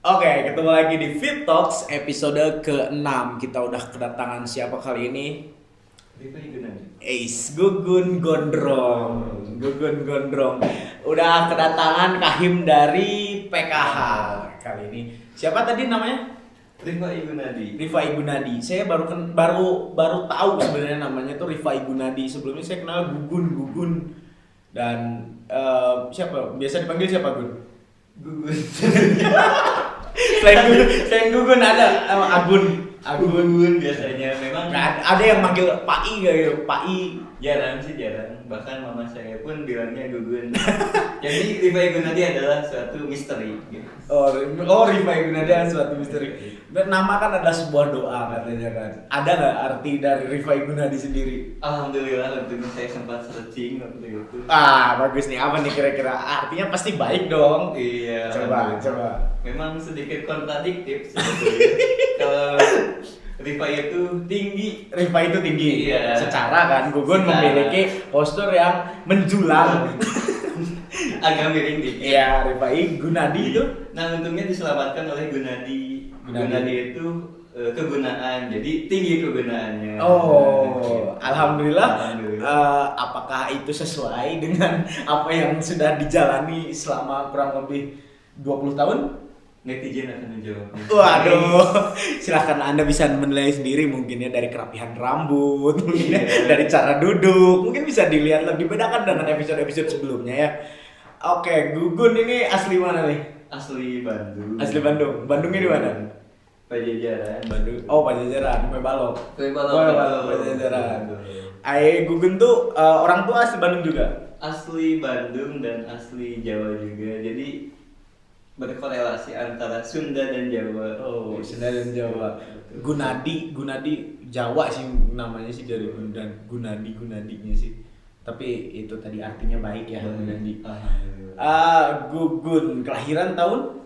Oke, ketemu lagi di Fit Talks episode ke-6. Kita udah kedatangan siapa kali ini? Rifa Gunadi. Gugun Gondrong. Gugun Gondrong. Udah kedatangan Kahim dari PKH kali ini. Siapa tadi namanya? Rifa Gunadi. Rifa Gunadi. Saya baru tahu sebenarnya namanya tuh Rifa Gunadi. Sebelumnya saya kenal Gugun. Dan siapa? Biasa dipanggil siapa, Gun? Gugun. Selain Gugun ada Agun Biasanya memang ada yang manggil Pak I gak ya? Pak I jarang. Bahkan mama saya pun bilangnya Gugun. Jadi Rifa Gunadi adalah suatu misteri. Gitu. Oh Rifa Gunadi adalah suatu misteri. Nama kan ada sebuah doa katanya kan. Ada nggak arti dari Rifa Gunadi sendiri? Alhamdulillah waktu itu saya sempat searching waktu itu. Bagus nih, apa nih kira-kira? Artinya pasti baik dong. Iya. Coba. Memang sedikit kontradiktif sebetulnya. Kalau Rifa itu tinggi. Rifa itu tinggi. Iya. Secara kan Gugun memiliki postur yang menjulang. Agak miring dikit. Iya, Rifa Gunadi itu. Nah untungnya diselamatkan oleh Gunadi. Gunadi itu kegunaan, jadi tinggi kegunaannya. Alhamdulillah. Apakah itu sesuai dengan apa yang sudah dijalani selama kurang lebih 20 tahun? Netizen akan menjawab. Waduh, silahkan Anda bisa menilai sendiri mungkin ya dari kerapihan rambut, mungkin ya, dari cara duduk, mungkin bisa dilihat lebih bedakan dengan episode-episode sebelumnya ya. Oke, Gugun ini asli mana nih? Asli Bandung. Asli Bandung. Bandungnya di mana? Pajajaran. Bandung. Oh, Pajajaran, Kue Balok. Pajajaran. Gugun tuh orang tua asli Bandung juga. Asli Bandung dan asli Jawa juga. Jadi berkorelasi antara Sunda dan Jawa. Oh, Sunda dan Jawa. Gunadi Jawa sih namanya sih dari Gunadinya sih. Tapi itu tadi artinya baik ya, Gunadi. Gugun kelahiran tahun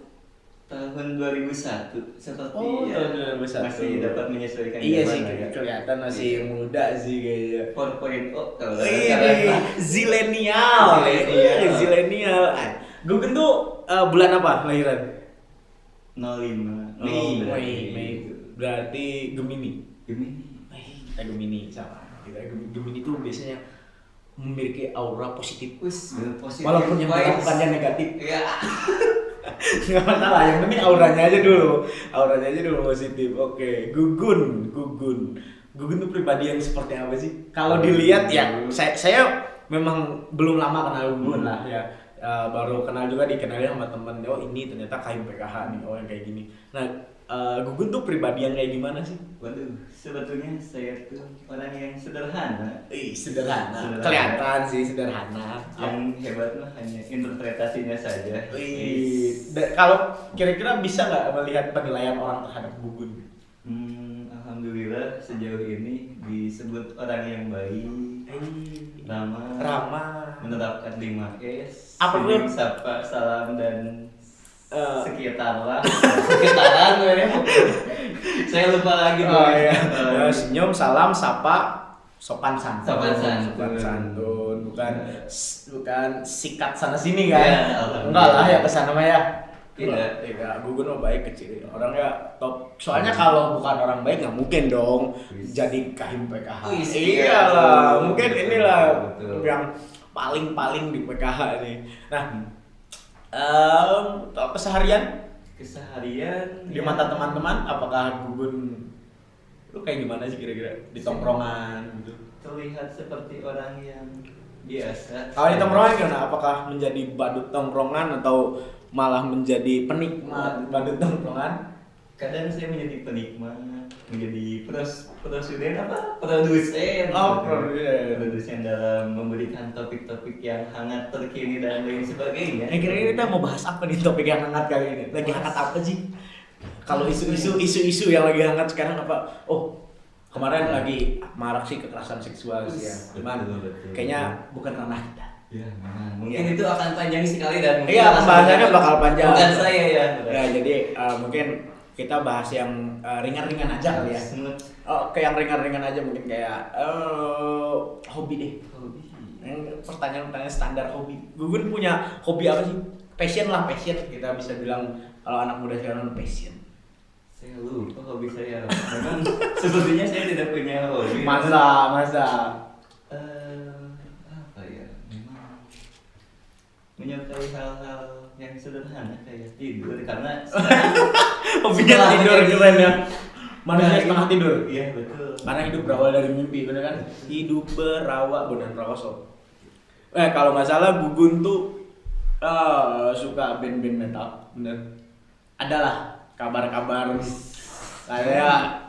2001 seperti tahun 2001. masih dapat menyesuaikan iya zaman sih, ya. kelihatan masih muda sih kayaknya. 4.0 kalau Zilenial. Gugun tuh bulan apa lahiran? 05 Mei. Berarti Gemini. Gemini. Kita Gemini sama. Gemini tuh biasanya memiliki aura positif. Positif. Walaupun yang bukannya negatif. Iya. Nggak masalah, yang penting auranya aja dulu positif. Oke, Gugun tuh pribadi yang seperti apa sih? Kalau dilihat ya, saya memang belum lama kenal Gugun lah ya. Baru kenal juga dikenalin sama temen. Oh ini ternyata Kahim PKH nih, yang kayak gini. Nah, Gugun tuh pribadi yang kayak gimana sih? Waduh, sebetulnya saya tuh orang yang sederhana. Sederhana. Kelihatan sih sederhana. Yang hebat mah hanya interpretasinya saja. Kalau kira-kira bisa nggak melihat penilaian orang terhadap Gugun? Alhamdulillah sejauh ini disebut orang yang baik, ramah, menerapkan 5S. Apa tuh? Sapa, salam dan sekitaran ya. Saya lupa lagi senyum, salam, sapa, sopan santun. Bukan sikat sana sini kan? Ya, enggak lah ya kesana mah ya. Tidak. Gugun mah baik kecil. Orangnya top. Soalnya kalau bukan orang baik nggak mungkin dong jadi Kahim PKH. Iyalah, mungkin inilah yang paling di PKH ini. Nah, keseharian di mata teman-teman, apakah Gugun lu kayak gimana sih kira-kira di tongkrongan gitu? Terlihat seperti orang yang biasa. Kalau di tongkrongan gimana? Apakah menjadi badut tongkrongan atau malah menjadi penikmat badut tongkrongan? Kadang saya menjadi penikmat, menjadi produsen dalam memberikan topik-topik yang hangat, terkini dan lain sebagainya. Kira-kira kita mau bahas apa nih topik yang hangat kali ini? Lagi hangat apa sih? Kalau isu-isu yang lagi hangat sekarang apa? Oh, kemarin lagi marak sih kekerasan seksual sih ya. Cuman kayaknya bukan ranah kita. Ya, mungkin itu akan panjang sekali dan pembahasannya bakal panjang. Bukan saya ya. Ya, jadi mungkin kita bahas yang ringan-ringan aja kali ya. Kayak yang ringan-ringan aja mungkin kayak hobi deh. Pertanyaan-pertanyaan standar hobi. Gugun punya hobi apa sih? passion lah, passion kita bisa bilang kalau anak muda sekarang passion. Saya lupa hobi saya. Memang sepertinya saya tidak punya hobi. Masa Apa ya? Memang menyukai hal-hal yang sederhana kayak tidur karena hobinya setelah tidur menjadi- keren ya. Manusia Nah, setengah tidur. Iya betul. Karena hidup berawal dari mimpi, bener kan? Hidup berawal, bener rawaso. Kalau nggak salah Gugun tuh suka band-band metal, bener. Adalah kabar-kabar kayak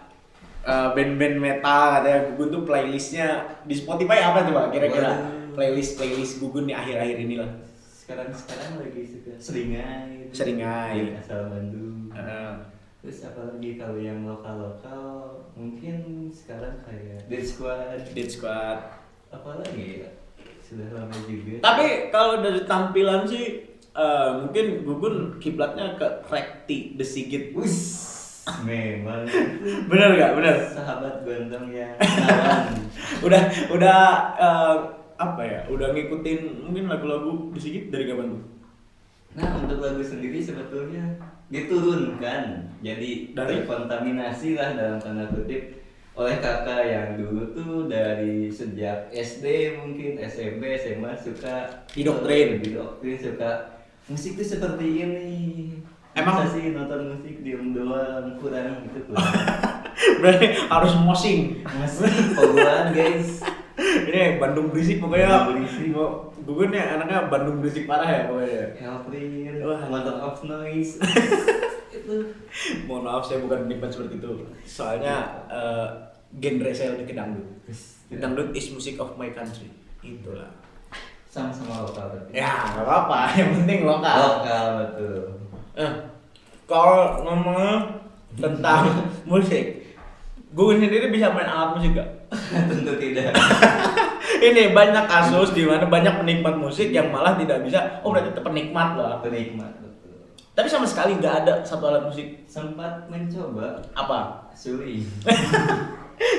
band-band metal, katanya Gugun tuh playlistnya di Spotify apa coba kira-kira? Waduh. Playlist di akhir-akhir ini lah. Sekarang lagi suka seringai. Seringai. Asal Bandung. Eh, Terus apalagi kalau yang lokal mungkin sekarang kayak Dead Squad. Apalagi ya? Sudah lama juga. Tapi kalau dari tampilan sih mungkin Gugun kiblatnya ke Rekti The Sigit. Wis, memang Bener nggak? Bener. sahabat gondong yang kawan. Udah apa ya? Udah ngikutin mungkin lagu-lagu The Sigit dari kapan tuh? Nah untuk lagu sendiri sebetulnya diturunkan, jadi Dari? terkontaminasi lah dalam tanda kutip oleh kakak yang dulu tuh dari sejak SD mungkin SMP SMA suka Didoktrin. suka musik tuh seperti ini. Emang? Masa sih nonton musik diem doang kurang gitu kurang. Berarti harus mosing. Mas pogoan guys. Ini Bandung berisik pokoknya. Bandung berisik. Gugun ya anaknya Bandung berisik parah ya pokoknya. Helprin, Wah. motor of noise. Itu Mohon maaf saya bukan penikmat seperti itu. Soalnya genre saya lebih ke dangdut. Dangdut is music of my country. Itulah. sama-sama lokal berarti. Ya nggak apa-apa. Yang penting lokal. Lokal betul. Kalau ngomong tentang musik, Gugun sendiri bisa main alat musik gak? Tentu tidak. Ini banyak kasus di mana banyak penikmat musik yang malah tidak bisa. Oh berarti itu penikmat lah. Penikmat betul. Tapi sama sekali nggak ada satu alat musik. Sempat mencoba Apa? suling.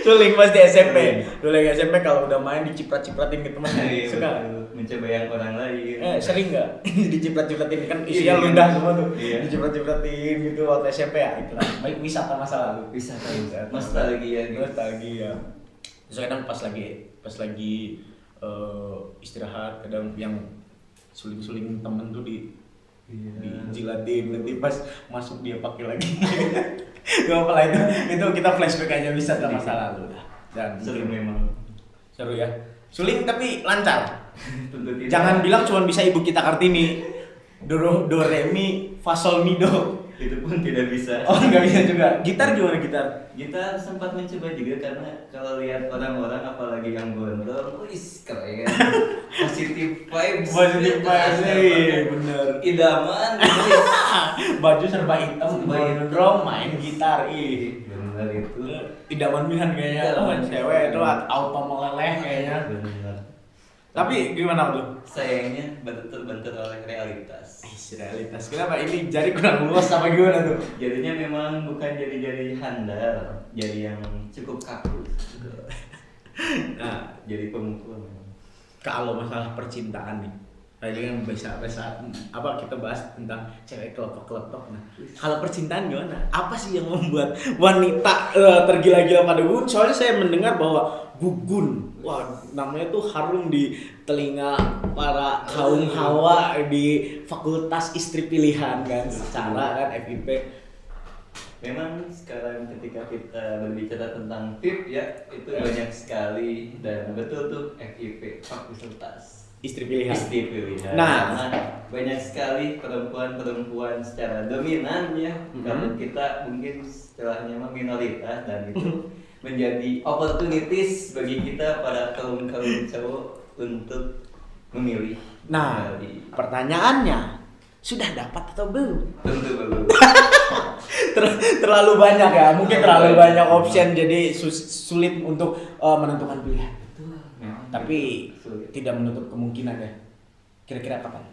Suling pasti SMP. Dulu yang SMP kalau udah main diciprat-cipratin ke teman. Iya, Suka. betul. Mencoba yang orang lain. Sering nggak? Diciprat-cipratin kan Iya, isinya iya. ludah semua tuh. Iya. Diciprat-cipratin gitu waktu SMP ya. Itulah. Baik wisata masa lalu. Bisa tahu. Nostalgia gitu. Nostalgia. Terus kadang pas lagi istirahat kadang yang suling-suling temen tuh Iya. dijilatin nanti pas masuk dia pakai lagi. Gak apa lah itu kita flashback aja bisa ke masa lalu lah. Dan Seru mungkin- memang. seru ya. Suling tapi lancar. Tentu tidak. Jangan bilang cuma bisa Ibu Kita Kartini. Do re mi fa sol mi do. Itu pun tidak bisa. Oh nggak bisa juga. Gitar gimana gitar? Kita sempat mencoba juga karena kalau lihat orang-orang apalagi yang gondrong, wis keren. Positive vibes. Positive vibes nih, bener. Idaman. wis. Baju serba hitam, Serba hitam. gondrong, main gitar, ih. Benar itu. Tidak pilihan kayaknya, Idaman. cewek itu auto meleleh kayaknya. Benar. Tapi gimana tuh? Sayangnya terbentur oleh realitas. Realitas, kenapa ini jari kurang luas apa gimana tuh? Jadinya memang bukan jari-jari handal, jari yang cukup kaku. Nah, Jadi pemukul memang. kalau masalah percintaan nih, tadi kan bisa apa kita bahas tentang cewek kelotok-kelotok. Nah, kalau percintaan gimana? Apa sih yang membuat wanita tergila-gila pada Gugun? Soalnya saya mendengar bahwa Gugun, wah namanya tuh harum di telinga para kaum hawa di fakultas istri pilihan kan, secara kan FIP. Memang sekarang ketika kita berbicara tentang FIP ya itu banyak sekali dan betul tuh FIP fakultas Istri pilihan. istri pilihan. Nah. Karena banyak sekali perempuan-perempuan secara dominan ya. Kalau kita mungkin istilahnya mah minoritas dan itu menjadi opportunities bagi kita para kaum cowok untuk memilih. Nah, dari pertanyaannya sudah dapat atau belum? tentu belum. Terlalu banyak ya, mungkin terlalu banyak option jadi sulit untuk menentukan pilihan. Memang Tapi sulit. tidak menutup kemungkinan ya. Kira-kira kapan?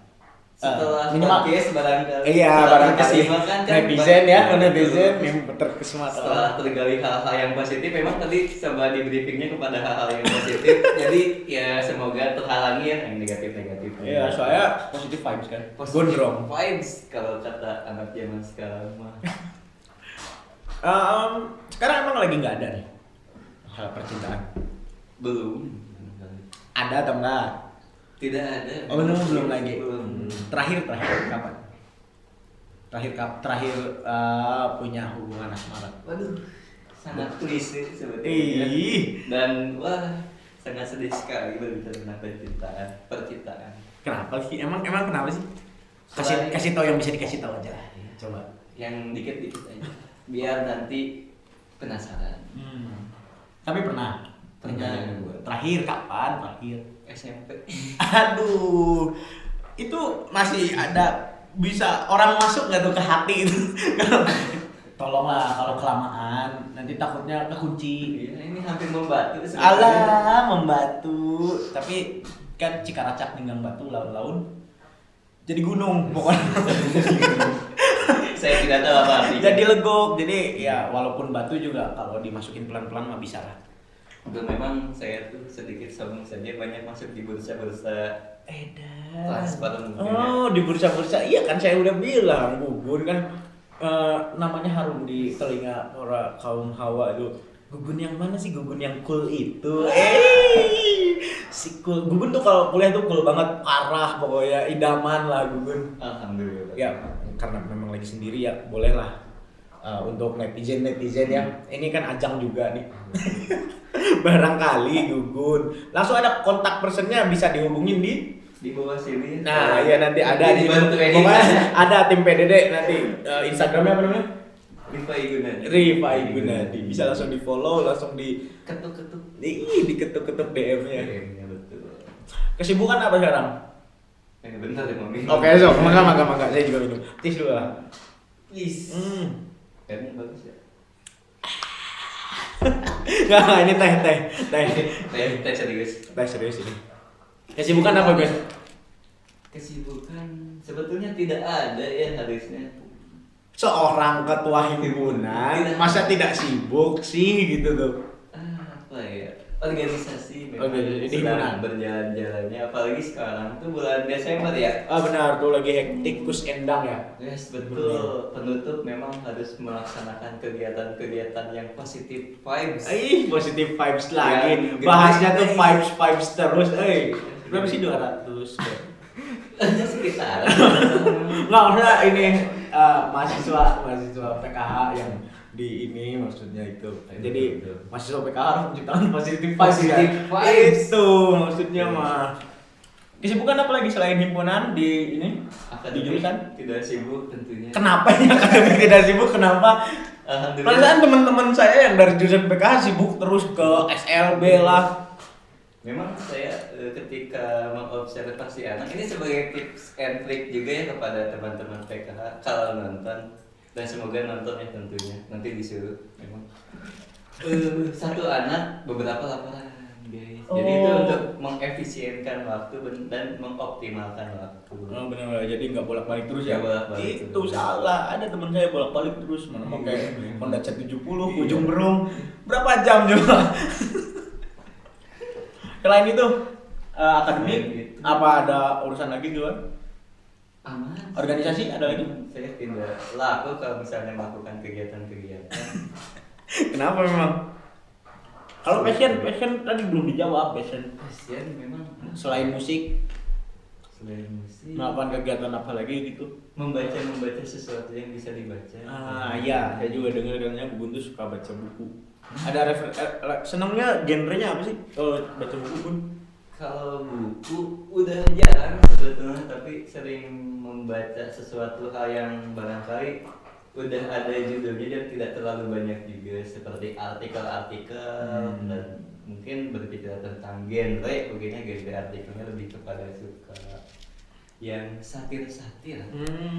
Setelah minimal podcast barangkali. iya setelah barangkali terkesima kan netizen ya, banyak- netizen yang terkesima setelah tergali hal-hal yang positif memang tadi coba di briefingnya kepada hal-hal yang positif jadi ya semoga terhalangi ya yang negatif-negatif Iya, soalnya positive vibes kan. Positive Gondrong. vibes kalau kata anak zaman sekarang mah. Sekarang emang lagi nggak ada nih hal percintaan. Belum. Ada atau enggak? Tidak ada. Oh, belum lagi. Belum. Terakhir kapan? Terakhir punya hubungan asmara. Waduh, sangat klise sebetulnya. Ih. Dan wah, sangat sedih sekali berbicara tentang percintaan. Kenapa sih? Emang kenapa sih? Selain- Kasih tahu yang bisa dikasih tahu aja. Coba. Yang dikit-dikit aja. Biar nanti penasaran. Tapi pernah. Pernah. Terakhir kapan? Terakhir. SMP. Aduh. Itu masih ada bisa orang masuk nggak tuh ke hati itu? Tolonglah kalau kelamaan nanti takutnya kekunci. Iya, ini hampir membatu. Alah, membatu. Tapi kan Cikaracak ninggang batu laun-laun jadi gunung pokoknya. Saya tidak tahu apa artinya. Jadi legok. Jadi ya walaupun batu juga kalau dimasukin pelan-pelan mah bisa lah. Itu memang saya tuh sedikit sombong saja banyak masuk di bursa-bursa Edan. transparan mungkin ya. Oh, di bursa-bursa. Iya kan saya udah bilang, Gugun kan namanya harum di telinga para kaum Hawa itu. Gugun yang mana sih? Gugun yang cool itu. Si cool. Gugun tuh kalau kuliah tuh cool banget, parah pokoknya, idaman lah Gugun. Alhamdulillah. Ya, karena memang lagi sendiri ya, bolehlah untuk netizen ya. Ini kan ajang juga nih. Barangkali Gugun. Langsung ada kontak personnya bisa dihubungin Di bawah sini. Nah, iya nanti ada di dibantu edit. pokoknya ada tim PDD nanti Instagramnya apa namanya? Rifa Igunadi. Rifa Igunadi. Bisa langsung di-follow, langsung Ketuk-ketuk. diketuk-ketuk DM-nya. Iya, betul. Kesibukan apa sekarang? Bentar ya, Mami. Oke, sok. Mangga. Saya juga minum. Tis dulu lah. Yes. Hmm. Kayaknya bagus ya. Nggak, ini teh. Teh serius. Teh serius ini. Kesibukan apa, guys? Kesibukan sebetulnya tidak ada ya harusnya. Seorang ketua himpunan masa tidak sibuk sih gitu tuh. Apa ya? Organisasi memang Organisasi sedang himpunan. berjalan-jalannya apalagi sekarang tuh bulan Desember ya. Benar tuh lagi hektik kus endang ya. Yes, betul. Penutup memang harus melaksanakan kegiatan-kegiatan yang positif vibes. Positive vibes lagi. Yang Bahasnya gede. tuh vibes terus. Berapa sih 200? Sekitar. Nggak, maksudnya ini mahasiswa PKH yang di ini maksudnya itu. Jadi Betul. mahasiswa PKH harus menciptakan positive vibes. Positive ya. vibes. Itu maksudnya mah. Kesibukan apa lagi selain himpunan di ini? Di jurusan? Tidak sibuk tentunya. Kenapa ya akademik tidak sibuk? Kenapa? Alhamdulillah. Perasaan teman-teman saya yang dari jurusan PKH sibuk terus ke SLB lah. Memang saya ketika mengobservasi anak ini sebagai tips and trick juga ya kepada teman-teman PKH kalau nonton dan semoga nonton ya tentunya nanti disuruh memang satu anak beberapa laporan guys jadi itu untuk mengefisienkan waktu dan mengoptimalkan waktu. Oh benar, jadi nggak bolak-balik terus ya? Nggak bolak-balik Itu terus. salah, ada teman saya bolak-balik terus mana mau kayak Honda C70 ujung Berung berapa jam juga. Selain itu akademik apa ada urusan lagi di luar? Aman. Organisasi ada lagi? Saya tidak laku kalau misalnya melakukan kegiatan-kegiatan. Kenapa memang? Kalau passion tadi belum dijawab passion. Kasian memang Selain musik, selain musik melakukan kegiatan apa lagi gitu? membaca sesuatu yang bisa dibaca. Iya, saya juga dengar katanya Bubun tuh suka baca buku. Ada senangnya genrenya apa sih kalau baca buku Bun? Kalau buku udah jarang sebetulnya, tapi sering membaca sesuatu hal yang barangkali udah ada judulnya dan tidak terlalu banyak juga, seperti artikel-artikel dan mungkin berbicara tentang genre, begini genre artikelnya lebih kepada suka yang satir-satir,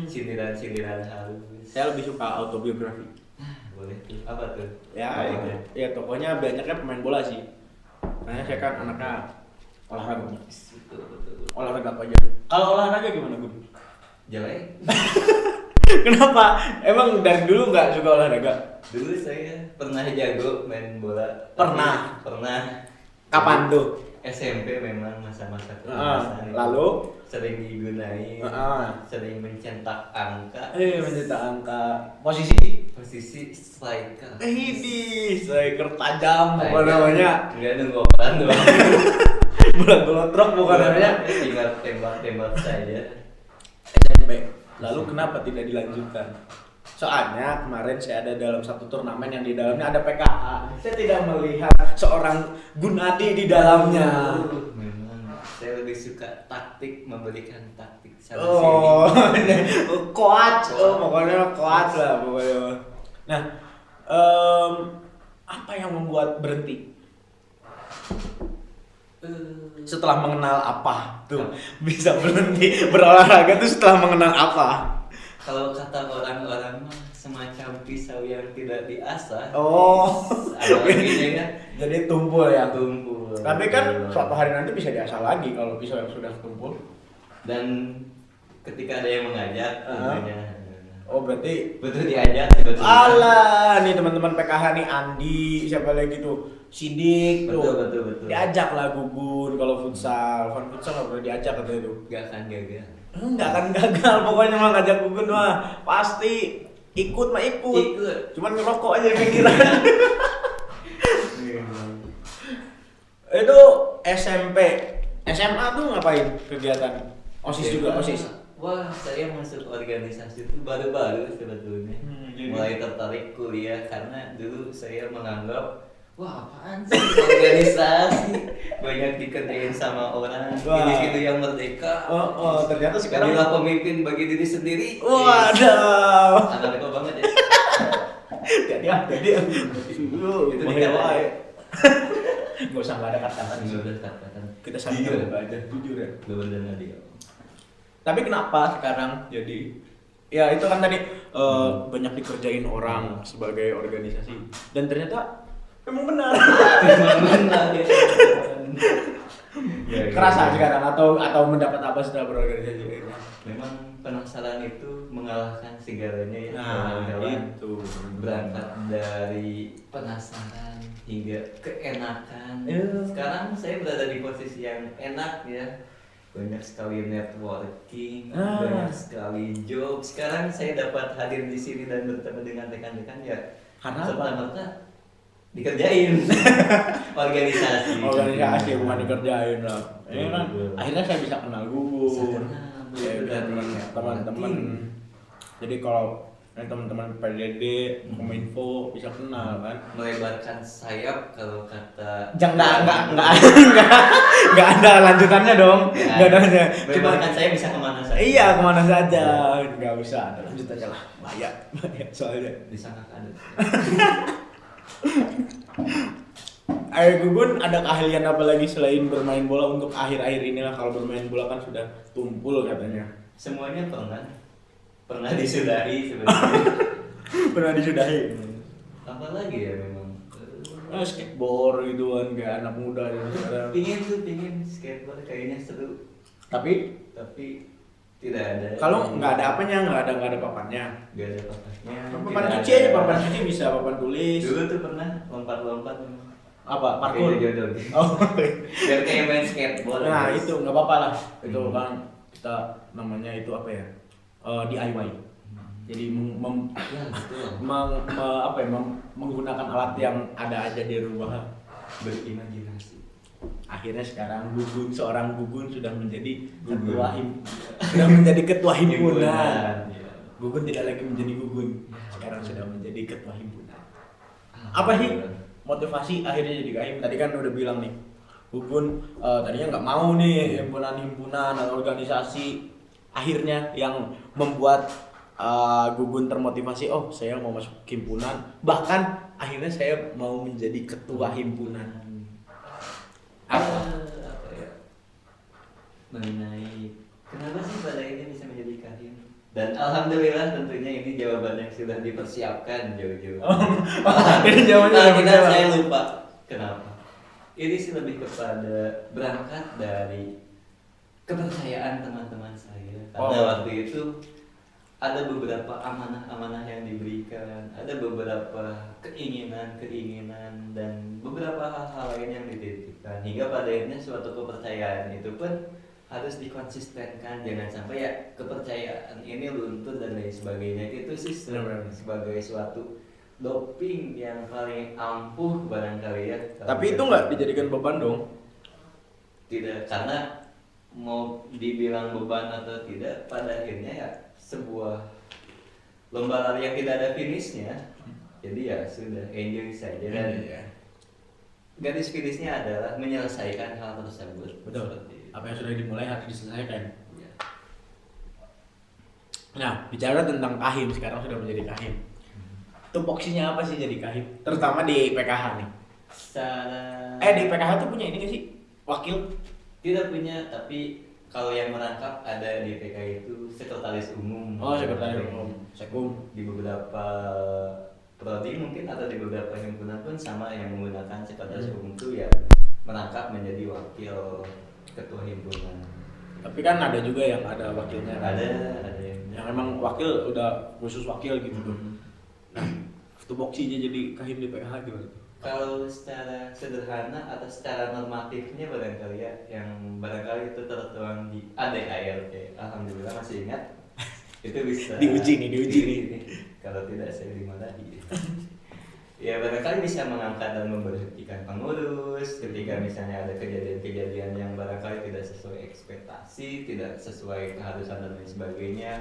sindiran-sindiran halus. Saya lebih suka autobiografi. Boleh tuh. Apa tuh? Ya tokohnya banyaknya pemain bola sih. Karena saya kan anaknya olahraga. Betul. Olahraga apa aja? Kalau olahraga gimana Bun? Jelek. Kenapa? Emang dari dulu nggak suka olahraga? Dulu saya pernah jago main bola. Pernah? Pernah. Kapan tuh? SMP memang masa-masa kemasan itu Lalu sering digunain, sering mencetak angka. mencetak angka. Posisi striker. ini striker tajam apa namanya? Enggak nunggu orang doang. Bulan gelotrok bukan namanya. Tinggal tembak-tembak saja. SMP. Lalu kenapa tidak dilanjutkan? Soalnya kemarin saya ada dalam satu turnamen yang di dalamnya ada PKA. Saya tidak melihat seorang Gunadi di dalamnya. Memang saya lebih suka memberikan taktik sana sini. Coach. Pokoknya coach lah pokoknya. Nah, apa yang membuat berhenti? Setelah mengenal apa tuh bisa berhenti berolahraga tuh setelah mengenal apa? Kalau kata orang-orang mah semacam pisau yang tidak diasah. Ada lagi kan? Jadi tumpul ya. Tumpul. Tapi kan suatu hari nanti bisa diasah lagi kalau pisau yang sudah tumpul. Dan ketika ada yang mengajak, tentunya. Berarti betul diajak sebetulnya. Alah, nih teman-teman PKH nih Andi, siapa lagi tuh? Sidik tuh. Betul. Diajak lah Gugun kalau futsal. Futsal nggak pernah diajak katanya tuh. Gak akan gagal. Nggak akan gagal pokoknya mah ngajak Gugun mah pasti ikut. Cuman ngerokok aja di pikiran. Itu SMP, SMA tuh ngapain kegiatan? OSIS juga OSIS. Wah, saya masuk organisasi itu baru-baru sebetulnya. Mulai tertarik kuliah karena dulu saya menganggap wah apaan sih organisasi banyak dikerjain sama orang gitu yang merdeka. Ternyata sekarang jadilah pemimpin bagi diri sendiri. Waduh. Anak itu banget ya. Jadi itu dikatakan. Gak usah nggak ada kata-kata. Kita saling aja jujur ya. Jujur dan adil. Tapi kenapa sekarang jadi ya itu kan tadi banyak dikerjain orang sebagai organisasi dan ternyata memang benar. Kerasa sekarang atau mendapat apa setelah berorganisasi? Memang penasaran itu mengalahkan segalanya ya. Itu berangkat dari penasaran hingga keenakan. Sekarang saya berada di posisi yang enak ya. Banyak sekali networking, banyak sekali job. Sekarang saya dapat hadir di sini dan bertemu dengan rekan-rekan ya. Karena serta-merta dikerjain. Organisasi bukan dikerjain lah. Kan akhirnya saya bisa kenal Gugun. Teman-teman. Jadi kalau teman-teman PDD, Kominfo bisa kenal kan. Melebarkan sayap kalau kata enggak ada lanjutannya dong. Enggak ada. Melebarkan sayap bisa kemana saja. Iya, kemana saja. Enggak usah ada lanjutannya lah. Bahaya soalnya. Disangka ada. Gugun ada keahlian apa lagi selain bermain bola untuk akhir-akhir inilah? Kalau bermain bola kan sudah tumpul katanya. Semuanya pernah disudahi sebenarnya. Pernah disudahi. Apalagi ya memang. Skateboard gitu kan kayak anak muda sekarang. Pingin skateboard kayaknya seru. Tapi tidak ada. Kalau nggak ada apanya, nggak ada papannya. Nggak ada papannya. Papan cuci aja, papan cuci bisa, papan tulis. Dulu tuh pernah lompat-lompat. Apa? Parkour. Jodoh. Biar kayak main skateboard. Nah itu nggak apa-apa lah. Itu kan kita namanya itu apa ya? DIY. Jadi menggunakan alat yang ada aja di rumah, berimajinasi. Akhirnya sekarang seorang Gugun sudah menjadi ketua himpunan. Gugun tidak lagi menjadi Gugun, sekarang sudah menjadi ketua himpunan. Apa sih motivasi akhirnya jadi kahim? Tadi kan udah bilang nih, Gugun tadinya nggak mau nih himpunan atau organisasi. Akhirnya yang membuat Gugun termotivasi, saya mau masuk himpunan, bahkan akhirnya saya mau menjadi ketua himpunan. Apa ya? Mengenai kenapa sih pada ini bisa menjadi kahim? Dan alhamdulillah tentunya ini jawaban yang sudah dipersiapkan jauh-jauh. Ini jawabannya saya lupa kenapa. Ini sih lebih kepada berangkat dari kepercayaan teman-teman saya. Karena waktu itu ada beberapa amanah-amanah yang diberikan, ada beberapa keinginan-keinginan dan beberapa hal-hal lain yang dititipkan hingga pada akhirnya suatu kepercayaan itu pun harus dikonsistenkan, jangan sampai ya kepercayaan ini luntur dan lain sebagainya. Itu sih sebagai suatu doping yang paling ampuh barangkali ya. Tapi itu nggak dijadikan beban dong? Tidak, karena mau dibilang beban atau tidak, pada akhirnya ya sebuah lomba lari yang tidak ada finishnya. Jadi ya sudah, enjoy saja dan garis finishnya adalah menyelesaikan hal tersebut. Betul. Seperti itu. Apa yang sudah dimulai harus diselesaikan. Ya. Nah, bicara tentang kahim, sekarang sudah menjadi kahim. Tupoksinya apa sih jadi kahim? Terutama di PKH nih. Di PKH tuh punya ini nggak sih? Wakil? Tidak punya, tapi kalau yang merangkap ada di PKI itu sekretaris umum. Oh, sekretaris umum. Sekum. Di beberapa prodi mungkin atau di beberapa himpunan pun sama yang menggunakan sekretaris umum itu ya merangkap menjadi wakil ketua himpunan. Tapi kan ada juga yang ada wakilnya. Ada yang memang wakil udah khusus wakil gitu tuh. Nah, tupoksinya jadi kahim di PKH gimana? Kalau secara sederhana atau secara normatifnya barangkali ya, yang barangkali itu tertuang di ADART, alhamdulillah masih ingat. Itu bisa diuji nih. Kalau tidak saya dimarahi. Ya barangkali bisa mengangkat dan memberhentikan pengurus ketika misalnya ada kejadian-kejadian yang barangkali tidak sesuai ekspektasi, tidak sesuai keharusan dan lain sebagainya,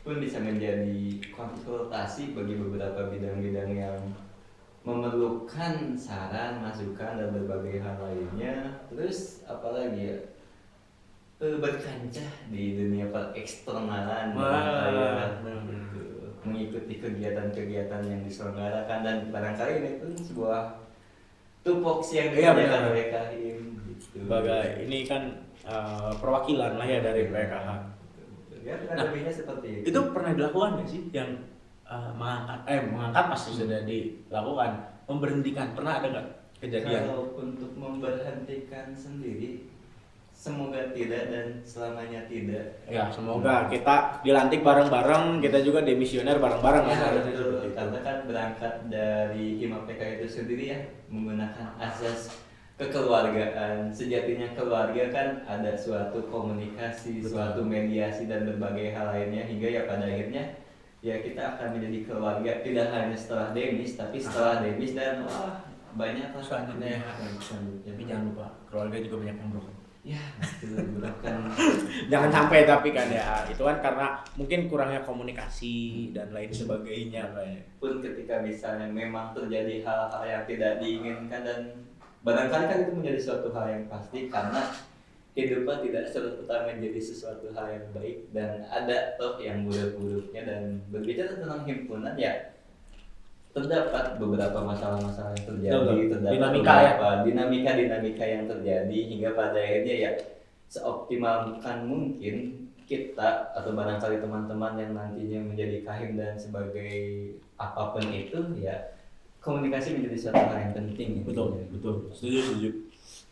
pun bisa menjadi konsultasi bagi beberapa bidang-bidang yang memerlukan saran, masukan dan berbagai hal lainnya. Terus apalagi ya, berkancah di dunia eksternalan, mengikuti kegiatan-kegiatan yang diselenggarakan, dan barangkali ini pun sebuah tupoksi yang dikerjakan oleh KHIM gitu. Sebagai ini kan perwakilan lah ya dari PKH. Ya, lebihnya seperti itu. Itu pernah dilakukan nggak sih yang mengangkat pasti sudah dilakukan, memberhentikan pernah ada nggak kejadian? Kalau untuk memberhentikan sendiri semoga tidak dan selamanya tidak. Ya semoga kita dilantik bareng-bareng, kita juga demisioner bareng-bareng ya. Betul, karena kan berangkat dari HIMAPK itu sendiri ya, menggunakan asas kekeluargaan. Sejatinya keluarga kan ada suatu komunikasi, suatu mediasi dan berbagai hal lainnya hingga ya pada akhirnya ya kita akan menjadi keluarga tidak hanya setelah demis tapi setelah demis dan banyak lah selanjutnya. Tapi jangan lupa keluarga juga banyak yang broken. Ya betul kan. Jangan sampai tapi kan ya itu kan karena mungkin kurangnya komunikasi dan lain sebagainya kayak. Pun ketika misalnya memang terjadi hal-hal yang tidak diinginkan dan barangkali kan itu menjadi suatu hal yang pasti karena kehidupan tidak serta menjadi sesuatu hal yang baik dan ada toh yang buruk-buruknya. Dan berbicara tentang himpunan ya terdapat beberapa masalah-masalah yang terjadi, terdapat beberapa dinamika yang terjadi hingga pada akhirnya ya seoptimalkan mungkin kita atau barangkali teman-teman yang nantinya menjadi kahim dan sebagai apapun itu ya komunikasi menjadi suatu hal yang penting. Betul, setuju.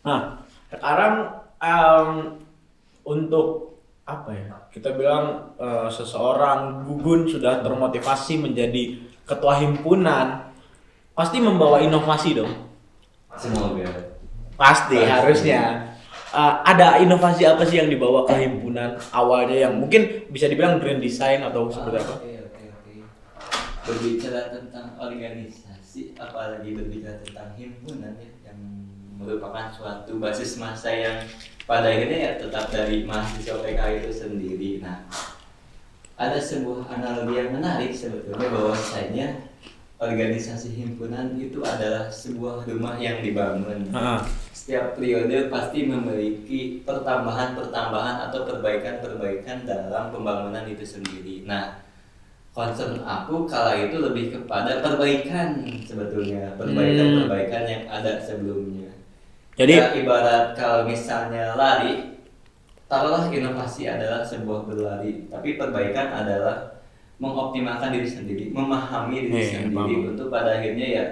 Nah, sekarang untuk apa ya? Kita bilang seseorang gugun sudah termotivasi menjadi ketua himpunan, pasti membawa inovasi dong. Semoga. Pasti. Harusnya. Ada inovasi apa sih yang dibawa ke himpunan awalnya yang mungkin bisa dibilang grand design atau seperti apa? Oke. Berbicara tentang organisasi, apalagi berbicara tentang himpunan ya, yang merupakan suatu basis massa yang pada akhirnya ya tetap dari mahasiswa PKI itu sendiri. Nah, ada sebuah analogi yang menarik sebetulnya bahwasanya organisasi himpunan itu adalah sebuah rumah yang dibangun. Setiap periode pasti memiliki pertambahan atau perbaikan dalam pembangunan itu sendiri. Nah, concern aku kala itu lebih kepada perbaikan sebetulnya, perbaikan yang ada sebelumnya. Jadi ya, ibarat kalau misalnya lari, taruhlah inovasi adalah sebuah berlari, tapi perbaikan adalah mengoptimalkan diri sendiri, memahami diri sendiri untuk pada akhirnya ya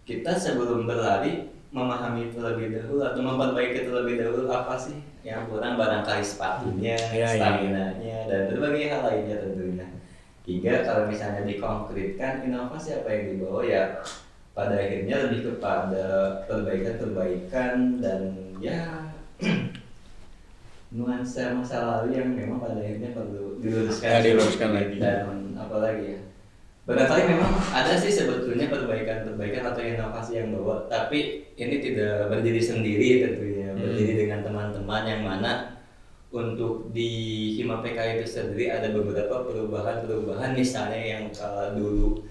kita sebelum berlari memahami terlebih dahulu atau memperbaiki terlebih dahulu apa sih yang kurang, barangkali sepatunya, stamina-nya, dan berbagai hal lainnya tentunya. Hingga kalau misalnya dikonkretkan inovasi apa yang dibawa ya pada akhirnya lebih kepada perbaikan-perbaikan dan ya nuansa masa lalu yang memang pada akhirnya perlu diluruskan, lagi. Dan apalagi ya barangkali memang ada sih sebetulnya perbaikan atau inovasi yang bawa, tapi ini tidak berdiri sendiri tentunya, berdiri dengan teman-teman yang mana untuk di Hima PK itu sendiri ada beberapa perubahan misalnya yang kalau dulu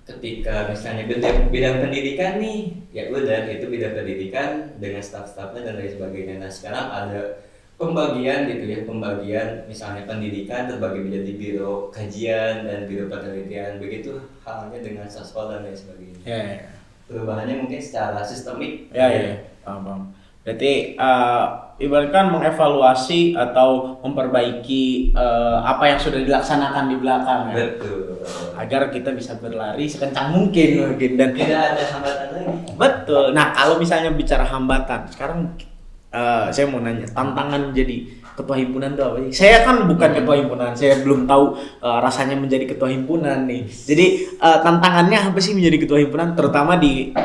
ketika misalnya bidang pendidikan nih ya udah itu bidang pendidikan dengan staf-stafnya dan lain sebagainya. Nah sekarang ada pembagian gitu ya, pembagian misalnya pendidikan terbagi menjadi biro kajian dan biro penelitian, begitu halnya dengan Saspol dan lain sebagainya. Ya. Perubahannya mungkin secara sistemik. Ya. Paham. Berarti ibaratkan mengevaluasi atau memperbaiki apa yang sudah dilaksanakan di belakang ya. Betul. Agar kita bisa berlari sekencang mungkin dan tidak ada hambatan lagi. Betul. Nah, kalau misalnya bicara hambatan, sekarang saya mau nanya, tantangan jadi ketua himpunan itu apa sih? Saya kan bukan ketua himpunan, saya belum tahu rasanya menjadi ketua himpunan nih. Jadi tantangannya apa sih menjadi ketua himpunan, terutama di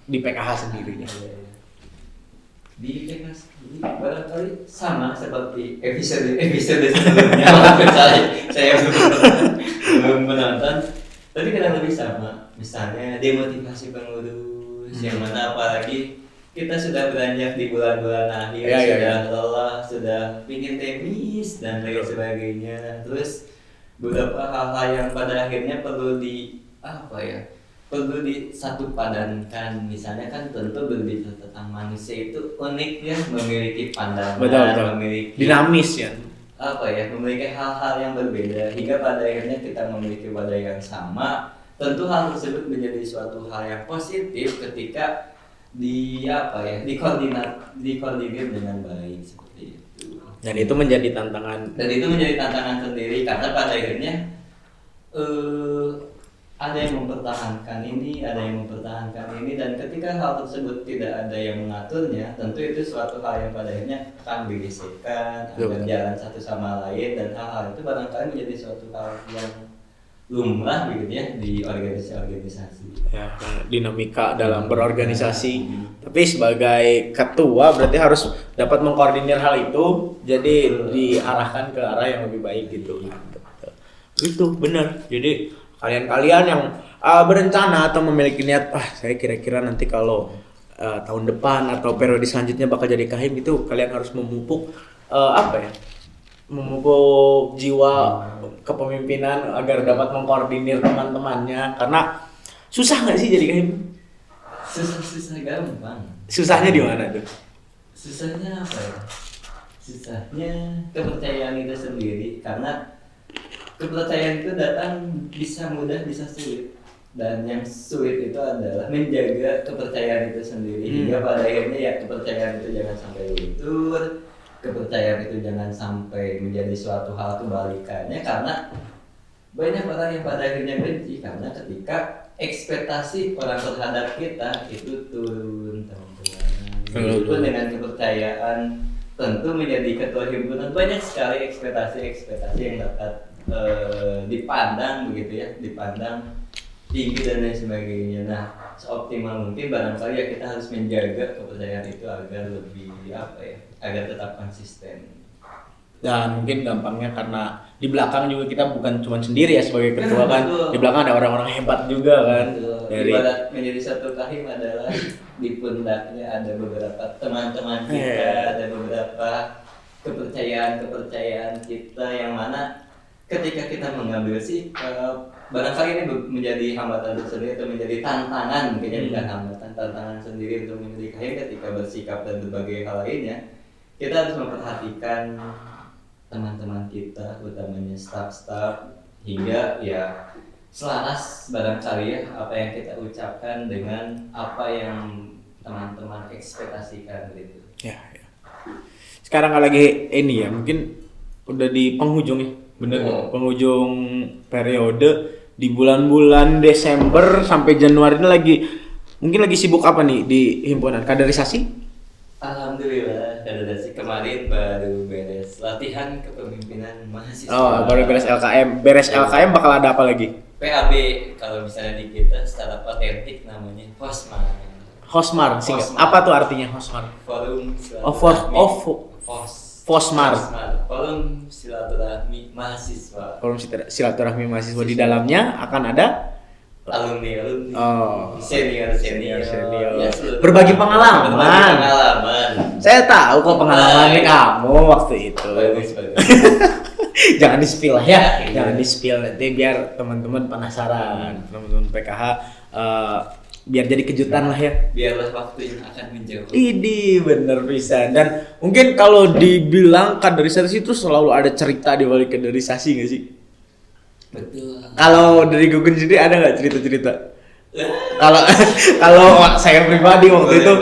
PKH sendiri? Di PKH sendiri barangkali sama seperti episode sebelumnya. saya belum menonton, tapi kadang lebih sama. Misalnya demotivasi pengurus, yang mana apalagi kita sudah beranjak di bulan-bulan akhir, sudah lelah, sudah pingin temis dan lain sebagainya. Terus beberapa hal-hal yang pada akhirnya perlu disatu padankan. Misalnya kan tentu berbicara tentang manusia itu unik ya, memiliki pandangan, memiliki dinamis ya. Memiliki hal-hal yang berbeda hingga pada akhirnya kita memiliki wadah yang sama. Tentu hal tersebut menjadi suatu hal yang positif ketika dikoordinir dengan baik seperti itu. Dan itu menjadi tantangan. Sendiri karena pada akhirnya ada yang mempertahankan ini, dan ketika hal tersebut tidak ada yang mengaturnya, tentu itu suatu hal yang pada akhirnya akan digesekkan, akan jalan satu sama lain, dan hal-hal itu barangkali menjadi suatu hal yang lumrah begitu ya di organisasi. Ya, dinamika dalam berorganisasi. Tapi sebagai ketua berarti harus dapat mengkoordinir hal itu, jadi diarahkan ke arah yang lebih baik gitu. Itu benar. Jadi kalian yang berencana atau memiliki niat, saya kira-kira nanti kalau tahun depan atau periode selanjutnya bakal jadi kahim, itu kalian harus memupuk memupuk jiwa kepemimpinan agar dapat mengkoordinir teman-temannya. Karena susah nggak sih jadi kahim? Susah gampang. Susahnya di mana tuh? Susahnya apa ya? Susahnya kepercayaan itu sendiri, karena kepercayaan itu datang bisa mudah bisa sulit, dan yang sulit itu adalah menjaga kepercayaan itu sendiri hingga pada akhirnya ya kepercayaan itu jangan sampai luntur, kepercayaan itu jangan sampai menjadi suatu hal kebalikannya, karena banyak orang yang pada akhirnya benci karena ketika ekspektasi orang terhadap kita itu turun, teman-teman. Itu dengan kepercayaan tentu menjadi ketua himpunan banyak sekali ekspektasi yang dapat dipandang begitu ya, dipandang tinggi dan lain sebagainya. Nah, seoptimal mungkin barangkali ya kita harus menjaga kepercayaan itu agar lebih agar tetap konsisten. Dan mungkin gampangnya karena di belakang juga kita bukan cuma sendiri ya sebagai ketua kan, di belakang ada orang-orang hebat juga kan. Dari ibarat menjadi satu kahim adalah di pundaknya ada beberapa teman-teman kita, ada beberapa kepercayaan kita yang mana ketika kita mengambil sikap, barangkali ini menjadi hambatan tersendiri atau menjadi tantangan, mungkin bukan hambatan, tantangan sendiri untuk menjadi kahim ketika bersikap dan berbagai hal lainnya. Kita harus memperhatikan teman-teman kita, utamanya staf-staf, hingga ya selaras barangkali ya apa yang kita ucapkan dengan apa yang teman-teman ekspektasikan gitu. Ya. Sekarang lagi ini ya, mungkin udah di penghujung ya. Penghujung periode di bulan-bulan Desember sampai Januari ini mungkin lagi sibuk apa nih di himpunan? Kaderisasi? Alhamdulillah, sih kemarin baru beres latihan kepemimpinan mahasiswa. Oh, baru beres LKM. Beres LKM bakal ada apa lagi? PAB kalau misalnya di kita secara otentik namanya Hosmar. Hosmar, singkat. Hosmar. Apa tuh artinya Hosmar? Forum Oh, Fosmar. Forum silaturahmi mahasiswa. Forum silaturahmi mahasiswa, di dalamnya akan ada Alumni, oh, senior. senior. Ya, Berbagi pengalaman. Berbagi pengalaman. Saya tahu kok pengalaman kamu waktu itu. Bagus. Jangan di-spill lah ya. Iya. Jangan di-spill nanti biar teman-teman penasaran. Teman-teman PKH biar jadi kejutan lah ya. Biarlah waktu yang akan menjawab. Idi bener bisa. Dan mungkin kalau dibilang kaderisasi itu selalu ada cerita di balik kaderisasi nggak sih? Betul. Kalau dari Gugun sendiri ada nggak cerita-cerita? Kalau kalau saya pribadi waktu itu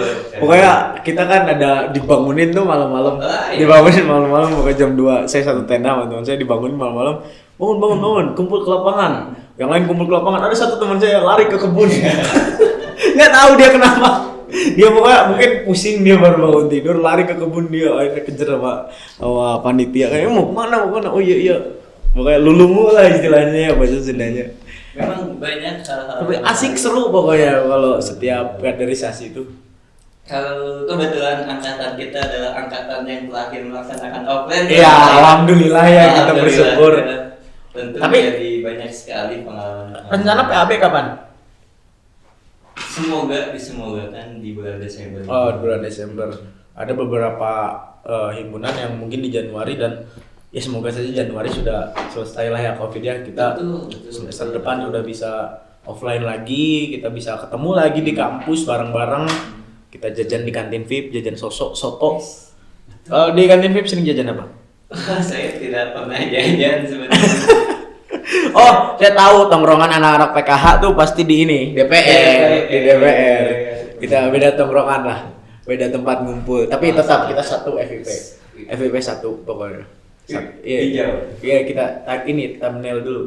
pokoknya kita kan ada dibangunin tuh malam-malam. Iya. Dibangunin malam-malam pokoknya jam 2. Saya satu tenda sama teman saya dibangunin malam-malam. Bangun, kumpul ke lapangan. Yang lain kumpul ke lapangan. Ada satu teman saya lari ke kebun. Nggak tahu dia kenapa. Dia pokoknya mungkin pusing, dia baru bangun tidur, lari ke kebun, dia akhirnya kejar sama panitia kayak mau kemana? Oh iya. Pokoknya lulumu lah istilahnya ya, bahasa Sundanya. Memang banyak hal-hal. Tapi asik, seru pokoknya kalau setiap kaderisasi itu. Kalau kebetulan angkatan kita adalah angkatan yang terakhir melaksanakan offline. Iya, alhamdulillah ya, kita Alhamdulillah, bersyukur. ya. Tentu Tapi jadi banyak sekali pengalaman. Rencana PAB kapan? Disemogakan di bulan Desember. Oh, bulan Desember. Ada beberapa himpunan yang mungkin di Januari, dan ya semoga saja Januari sudah selesai lah ya COVID ya. Kita Betul. semester depan udah bisa offline lagi, kita bisa ketemu lagi di kampus bareng-bareng. Kita jajan di kantin VIP, jajan soto. Di kantin VIP sering jajan apa? Saya tidak pernah jajan sebenarnya. Oh, saya tahu tongkrongan anak-anak PKH tuh pasti di ini, DPR. Di DPR. Kita beda tongkrongan lah, beda tempat ngumpul. Tapi tetap kita satu FIP. FIP satu pokoknya. Iya. Iya, kita ini thumbnail dulu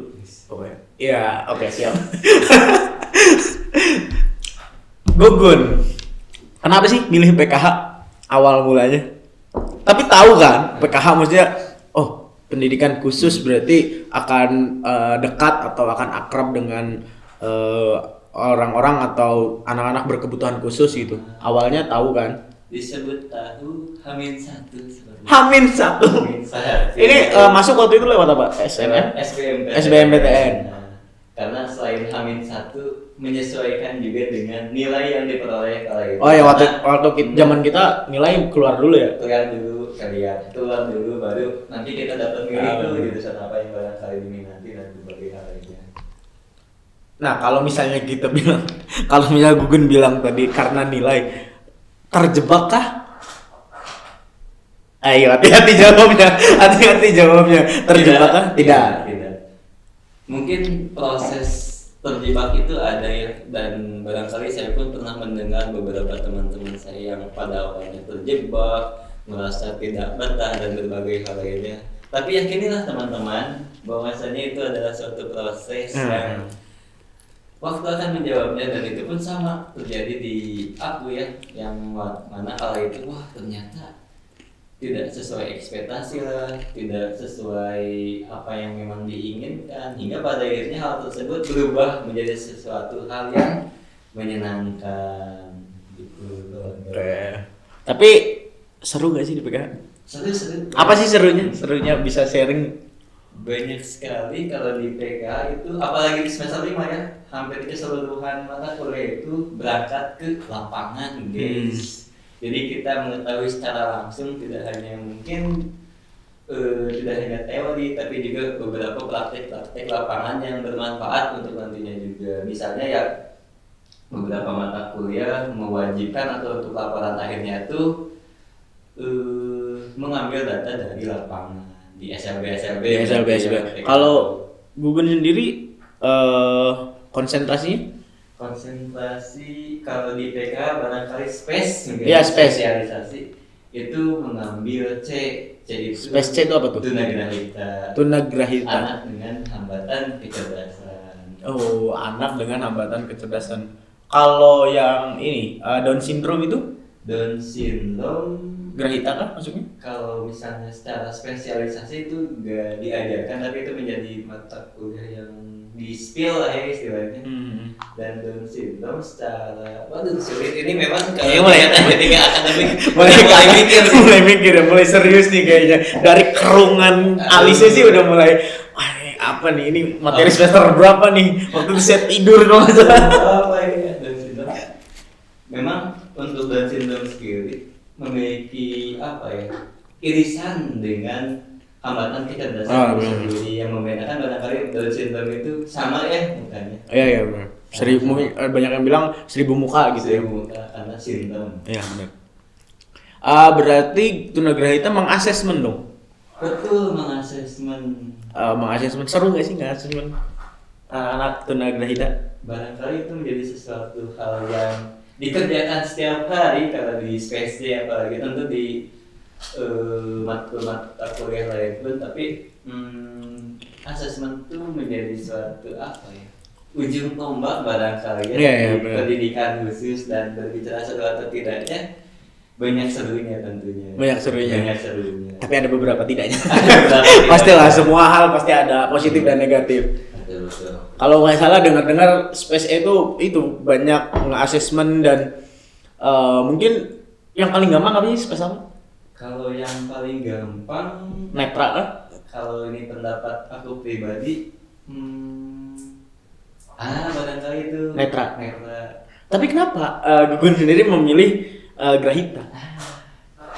pokoknya. Iya, oke, siap. Gugun. Kenapa sih milih PKH awal mulanya? Tapi tahu kan PKH maksudnya pendidikan khusus berarti akan dekat atau akan akrab dengan orang-orang atau anak-anak berkebutuhan khusus gitu. Awalnya tahu kan? Disebut tahu H-1 sebenarnya. H-1. Ini masuk waktu itu lewat apa? SBMPTN. Nah, karena selain H-1 menyesuaikan juga dengan nilai yang diperoleh kala itu. Oh ya, waktu zaman kita nilai keluar dulu ya? Keluar dulu baru nanti kita dapat nilai itu jurusan apa yang barangkali diminati dan berbagai hal lainnya. Nah, kalau misalnya Gugun bilang tadi karena nilai, terjebak kah? Ayo, hati-hati jawabnya. Terjebak kah? Tidak. Mungkin proses terjebak itu ada ya, dan barangkali saya pun pernah mendengar beberapa teman-teman saya yang pada awalnya terjebak, merasa tidak betah dan berbagai hal lainnya. Tapi yakinilah teman-teman bahwasanya itu adalah suatu proses yang waktu akan menjawabnya, dan itu pun sama terjadi di aku ya, yang mana hal itu ternyata tidak sesuai ekspektasi lah, tidak sesuai apa yang memang diinginkan, hingga pada akhirnya hal tersebut berubah menjadi sesuatu hal yang menyenangkan gitu. Oke. Tapi seru gak sih di PKH? Seru. Apa sih serunya? Serunya bisa sharing? Banyak sekali kalau di PKH itu, apalagi di semester 5 ya, hampir keseluruhan mata kuliah itu berangkat ke lapangan, guys. Jadi kita mengetahui secara langsung tidak hanya teori, tapi juga beberapa praktek lapangan yang bermanfaat untuk nantinya juga. Misalnya ya beberapa mata kuliah mewajibkan atau untuk laporan akhirnya itu mengambil data dari lapangan di SLB. Kalau Gugun sendiri konsentrasinya? Konsentrasi kalau di PK barangkali spesialisasi itu mengambil C itu space C itu apa tuh? Tunagrahita. Anak dengan hambatan kecerdasan. Oh, anak dengan hambatan kecerdasan. Kalau yang ini Down syndrome itu? Down syndrome Grahita kan maksudnya? kalau misalnya secara spesialisasi itu gak diajarkan, tapi itu menjadi mata kuliah yang di spill lah ya istilahnya. Dan Down syndrome secara, waduh sulit ini memang Iya, kalau dilihat ketika akademik mulai mikir nih. mulai mikir ya, mulai serius nih kayaknya. Dari kerungan alisnya sih udah mulai wah, apa nih ini materi semester berapa nih? Waktu itu saya tidur kalau nggak salah. Apa ya Down syndrome? Memang untuk Down syndrome sendiri memiliki apa ya, irisan dengan hambatan kecerdasan benar. sendiri yang membedakan barangkali Down syndrome itu sama ya mukanya. Iya benar. Banyak yang bilang 1000 muka gitu ya. Seribu muka karena sindrom. Iya benar. Berarti tunagrahita mengasesmen dong. Betul, mengasesmen. Mengasesmen seru nggak sih ngasesmen anak tunagrahita? Barangkali itu menjadi sesuatu hal yang dikerjakan setiap hari kalau di SPSJ, apalagi tentu di mata kuliah lain pun, tapi asesmen itu menjadi suatu apa ya, ujung tombak barangkali ya, di pendidikan khusus, dan berbicara seru atau tidaknya banyak serunya tentunya. Banyak serunya. Tapi ada beberapa tidaknya. Pastilah semua hal pasti ada positif dan negatif. Betul. Kalau nggak salah dengar-dengar Space itu banyak nge-assessment dan mungkin yang paling gampang apa sih Space apa? Kalau yang paling gampang Netra kan? Kalau ini pendapat aku pribadi, barangkali itu Netra. Tapi Tapi kenapa Gugun sendiri memilih Grahita?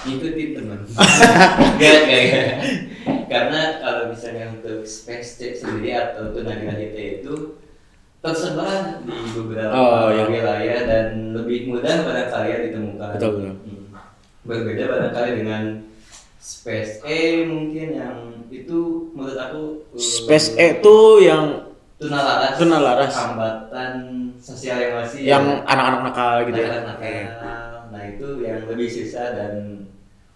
ikutin teman. Gak. Karena kalau misalnya untuk space check sendiri atau tunagrahita itu tersebar di beberapa wilayah dan lebih mudah barangkali ditemukan. Betul. Berbeda barangkali dengan Space E mungkin yang itu menurut aku Space E itu yang tunalaras, hambatan sosial yang masih yang anak-anak nakal gitu ya. Nah itu yang lebih susah, dan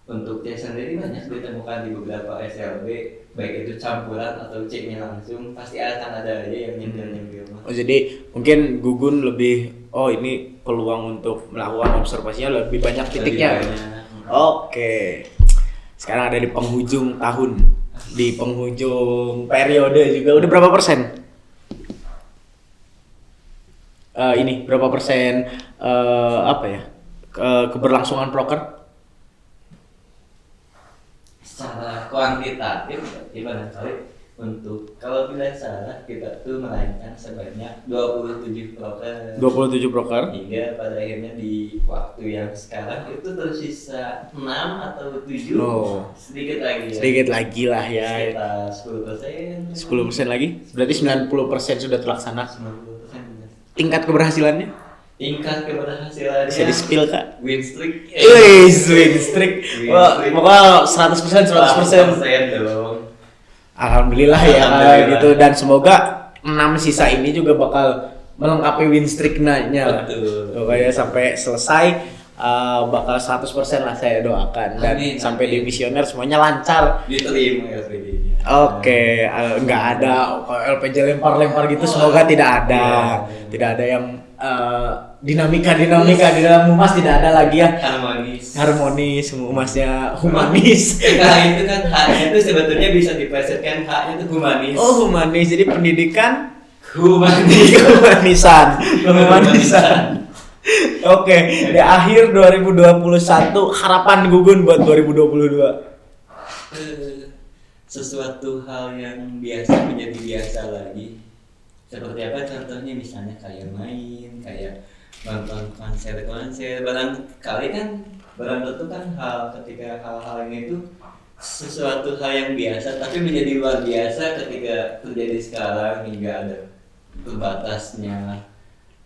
untuk cek sendiri banyak ditemukan di beberapa SLB, baik itu campuran atau ceknya langsung, pasti akan ada aja yang nyempil. Oh jadi mungkin Gugun lebih ini peluang untuk melakukan observasinya lebih banyak titiknya. Oke. Sekarang ada di penghujung tahun, di penghujung periode juga. Udah berapa persen? Ini berapa persen keberlangsungan proker? Secara kuantitatif berarti barangkali untuk kalau tidak salah kita tuh merancang sebanyak 27 proker. 27 proker. Hingga pada akhirnya di waktu yang sekarang itu tersisa 6 atau 7. Sedikit lagi ya. Sedikit lagi lah ya. Sekitar 10%. 10% lagi. Berarti 90% sudah terlaksana. 90%. Tingkat keberhasilannya? Tingkat keberhasilannya bisa di-spill Kak? Win streak. Win streak. Wah, pokoknya 100% dong. Alhamdulillah ya gitu, dan semoga 6 sisa ini juga bakal melengkapi win streak-nya. Betul. Pokoknya sampai selesai bakal 100% lah saya doakan, dan sampai di misioner semuanya lancar. Diterima LPJ-nya. Oke, nggak ada LPJ lempar-lempar gitu, semoga tidak ada. Tidak ada yang dinamika di dalam humas, tidak ada lagi ya. Harmonis, humasnya humanis. Nah itu kan haknya itu sebetulnya bisa diplesetkan, haknya itu humanis. Oh humanis, jadi pendidikan humanisan. Oke, di akhir 2021 harapan Gugun buat 2022. Sesuatu hal yang biasa menjadi biasa lagi. Seperti apa contohnya, misalnya kayak main, kayak nonton konser, barangkali kan tentu kan ketika hal-hal ini tuh sesuatu hal yang biasa tapi menjadi luar biasa ketika terjadi sekarang, hingga ada terbatasnya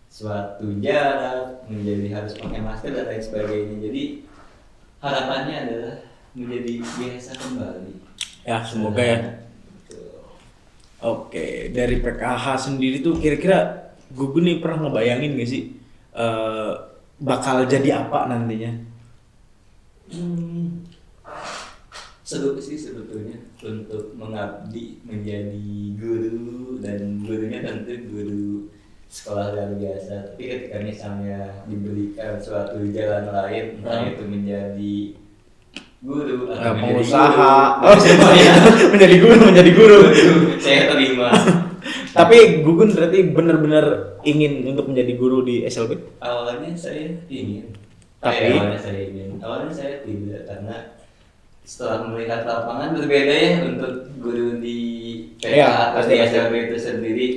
suatu jarak, menjadi harus pakai masker dan lain sebagainya. Jadi harapannya adalah menjadi biasa kembali. Ya semoga ya. Oke, dari PKH sendiri tuh kira-kira Gugun nih pernah ngebayangin gak sih bakal jadi apa nantinya? Seru sih sebetulnya untuk mengabdi menjadi guru, dan gurunya tentu guru sekolah luar biasa, tapi ketika misalnya diberikan suatu jalan lain, entah itu menjadi guru atau menjadi pengusaha. guru, Oh, semuanya menjadi guru. saya terima. Tapi Gugun berarti benar-benar ingin untuk menjadi guru di SLB? Awalnya saya ingin, Tapi awalnya saya tidak, karena setelah melihat lapangan berbeda ya untuk guru di PK Iya, atau pasti, di pasti. SLB itu sendiri.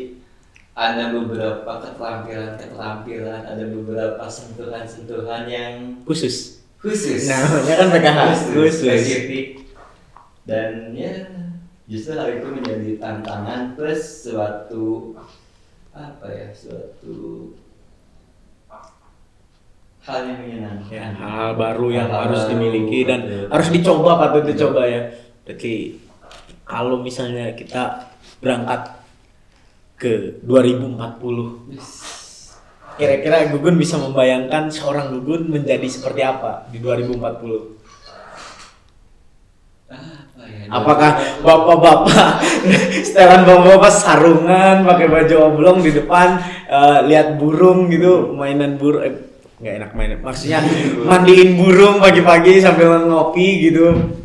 Ada beberapa keterampilan, ada beberapa sentuhan yang khusus. namanya kan PKH, khusus. spesifik, dan ya justru hal itu menjadi tantangan plus suatu hal yang menyenangkan, Ya, hal baru yang Hal harus baru, dimiliki dan betul. harus dicoba, patut dicoba ya. Berarti kalau misalnya kita berangkat ke 2040, kira-kira Gugun bisa membayangkan seorang Gugun menjadi seperti apa di 2040? Apa ya, Apakah bapak-bapak setelan bapak-bapak sarungan pakai baju oblong di depan, lihat burung gitu, mainan burung, nggak enak mainan, maksudnya mandiin burung pagi-pagi sambil ngopi gitu.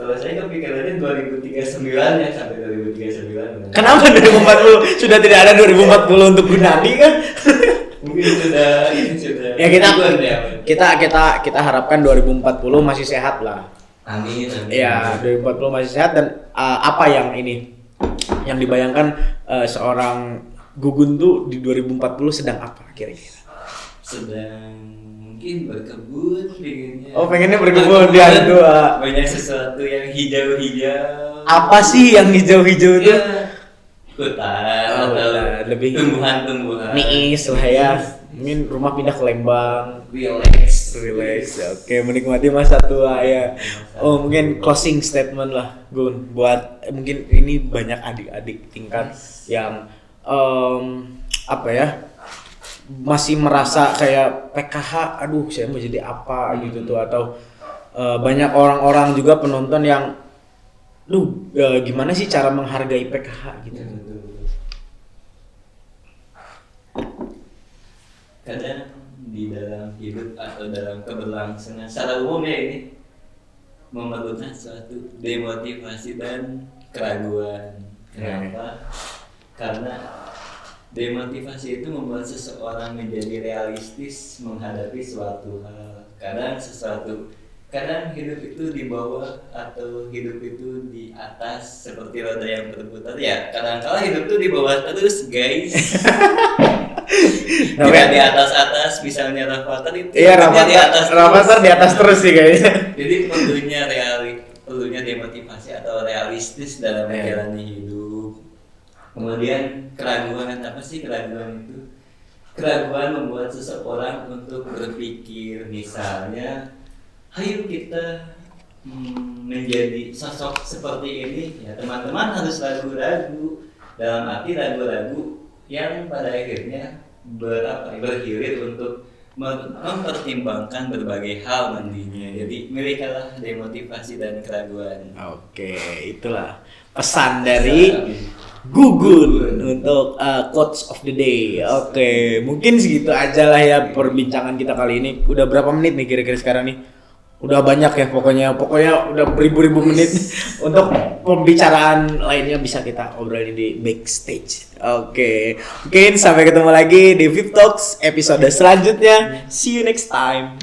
kalau saya kepikirannya 2039 ya, sampai 2039. Kenapa 2040 sudah tidak ada 2040 untuk Gunadi kan? Mungkin sudah Ya ribuan ya. kita harapkan 2040 masih sehat lah. Amin. Ya, 2040 masih sehat. Dan apa yang dibayangkan seorang Gugun tuh di 2040 sedang apa kira-kira? Sedang mungkin berkebun pengennya. Oh, pengennya berkebun di hari tua. Banyak sesuatu yang hijau-hijau. Apa sih yang hijau-hijau itu? Ya, hutan Oh, atau hutan. Lebih tumbuhan-tumbuhan. niis lah ya. Mungkin rumah pindah ke Lembang. Relax. Oke, menikmati masa tua ya. Oh, mungkin closing statement lah Gun, buat mungkin ini banyak adik-adik tingkat yang apa ya, masih merasa kayak PKH, aduh saya mau jadi apa gitu tuh, atau banyak orang-orang juga penonton yang gimana sih cara menghargai PKH gitu. Kadang di dalam hidup atau dalam keberlangsungan secara umum ya, ini memerlukan suatu demotivasi dan keraguan. Kenapa? Karena demotivasi itu membuat seseorang menjadi realistis menghadapi suatu hal. Kadang hidup itu di bawah atau hidup itu di atas seperti roda yang berputar ya. Kadang-kala hidup itu di bawah terus, guys. Tidak di atas, misalnya Rafathar itu. Iya, hidupnya Rafathar di atas terus sih kayaknya. Jadi perlunya demotivasi atau realistis dalam menjalani hidup. Kemudian keraguan, apa sih keraguan itu? Keraguan membuat seseorang untuk berpikir, misalnya, ayo kita menjadi sosok seperti ini, ya teman-teman harus ragu-ragu. Dalam arti ragu-ragu yang pada akhirnya berhirir untuk mempertimbangkan berbagai hal nantinya. Jadi milikilah demotivasi dan keraguan. Oke, itulah pesan dari Gugun untuk quotes of the day. Oke, mungkin segitu aja lah ya perbincangan kita kali ini. Udah berapa menit nih kira-kira sekarang nih? Udah banyak ya pokoknya udah beribu-ribu menit. Untuk pembicaraan lainnya bisa kita obrolin di backstage. Oke, mungkin sampai ketemu lagi di VIP Talks episode selanjutnya. See you next time.